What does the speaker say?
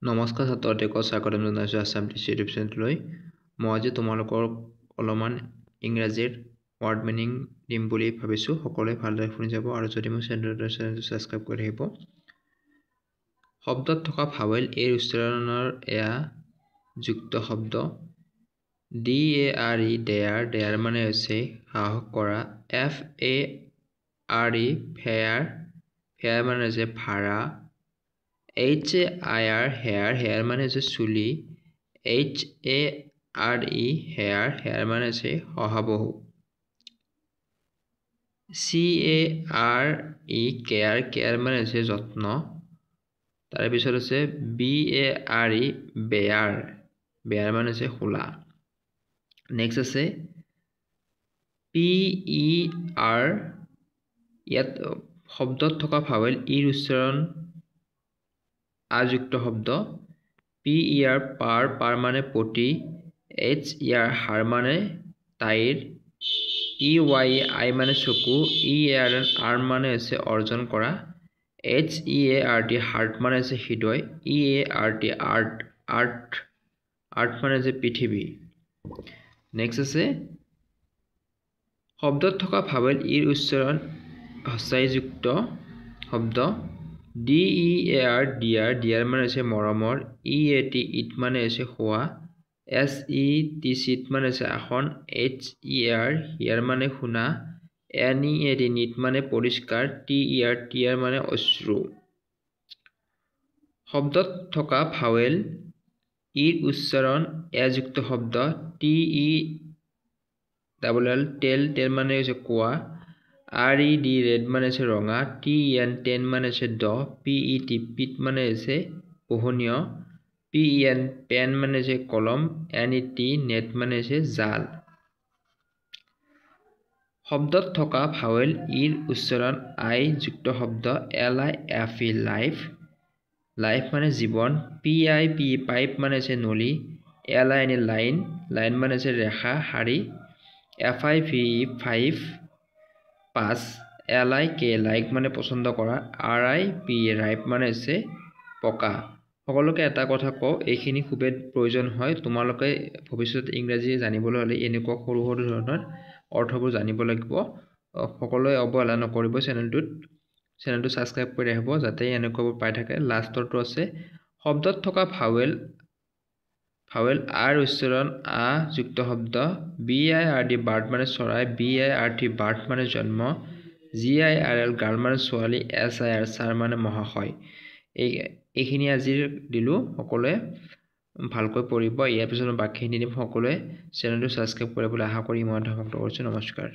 নমস্কাৰ ছাত্ৰসকলক স্বাগতম জনাইছোঁ আছাম টিচি ইউটিউব চেনেললৈ। মই আজি তোমালোকৰ অলপমান ইংৰাজীৰ ৱৰ্ড মিনিং দিম বুলি ভাবিছোঁ। সকলোৱে ভালদৰে শুনি যাব আৰু যদি মোৰ চেনেলটো ছাবস্ক্ৰাইব কৰি থাকিব। শব্দত থকা ভাৱেল এই উচ্চাৰণৰ এয়া যুক্ত শব্দ। DARE ডেয়াৰ মানে হৈছে সাহস কৰা। FARE ফেয়াৰ মানে হৈছে ভাড়া। HAIR হেয়াৰ মানে হৈছে চুলি। HARE হেয়াৰ মানে হৈছে শহাপহু। CARE কেয়াৰ মানে হৈছে যত্ন। তাৰপিছত আছে BARE বেয়াৰ মানে হৈছে খোলা। নেক্সট আছে PER ইয়াত শব্দত থকা ভাৱেল ইৰ উচ্চাৰণ আযুক্ত শব্দ। PER পাৰ মানে পতি। HER হাৰ মানে তাইৰ। EYE মানে চকু। EAR মানে হৈছে অৰ্জন কৰা। HEART হাৰ্ট মানে হৈছে হৃদয়। EART আৰ্ট মানে হৈছে পৃথিৱী। নেক্সট আছে শব্দত থকা ভাৱেল ইৰ উচ্চাৰণ হস্ৰাইযুক্ত শব্দ। DEAR ডিয়াৰ মানে হৈছে মৰমৰ। EAT ইট মানে হৈছে খোৱা। SET চিট মানে হৈছে আসন। HER হিয়াৰ মানে শুনা। NEAT নিট মানে পৰিষ্কাৰ। TER মানে অশ্ৰু। শব্দত থকা ভাৱেল ইৰ উচ্চাৰণ এযুক্ত শব্দ। TELL তেল মানে হৈছে কোৱা। RED ৰেড মানে হৈছে ৰঙা। TEN মানে হৈছে দ। PET পিট মানে হৈছে পোহনীয়। PEN পেন মানে হৈছে কলম। NET নেট মানে হৈছে জাল। শব্দত থকা ভাৱেল ইৰ উচ্চাৰণ আই যুক্ত শব্দ। LIFE লাইফ মানে জীৱন। PIP পাইপ মানে হৈছে নলী। LINE লাইন মানে হৈছে ৰেখা শাৰী। FIVE পাঁচ। LIK লাইক মানে পচন্দ কৰা। RIP ৰাইপ মানে হৈছে পকা। সকলোকে এটা কথা কওঁ, এইখিনি খুবেই প্ৰয়োজন হয়। তোমালোকে ভৱিষ্যত ইংৰাজী জানিবলৈ হ'লে এনেকুৱা সৰু সৰু ধৰণৰ অৰ্থবোৰ জানিব লাগিব। সকলোৱে অৱহেলা নকৰিব। চেনেলটো ছাবস্ক্ৰাইব কৰি ৰাখিব যাতে এনেকুৱাবোৰ পাই থাকে। লাষ্টৰটো আছে শব্দত থকা ভাৱেল আৰ উচ্চাৰণ আ যুক্ত শব্দ। BIRD বাৰ্ড মানে চৰাই। BIRT বাৰ্থ মানে জন্ম। GIRL গাৰ্ল মানে ছোৱালী। SIR ছাৰ মানে মহাশয়। এইখিনি আজিৰ দিলোঁ। সকলোৱে ভালকৈ পঢ়িব। ইয়াৰ পিছত বাকীখিনি দিম। সকলোৱে চেনেলটো ছাবস্ক্ৰাইব কৰিবলৈ আশা কৰি মই সমাপ্ত কৰিছোঁ। নমস্কাৰ।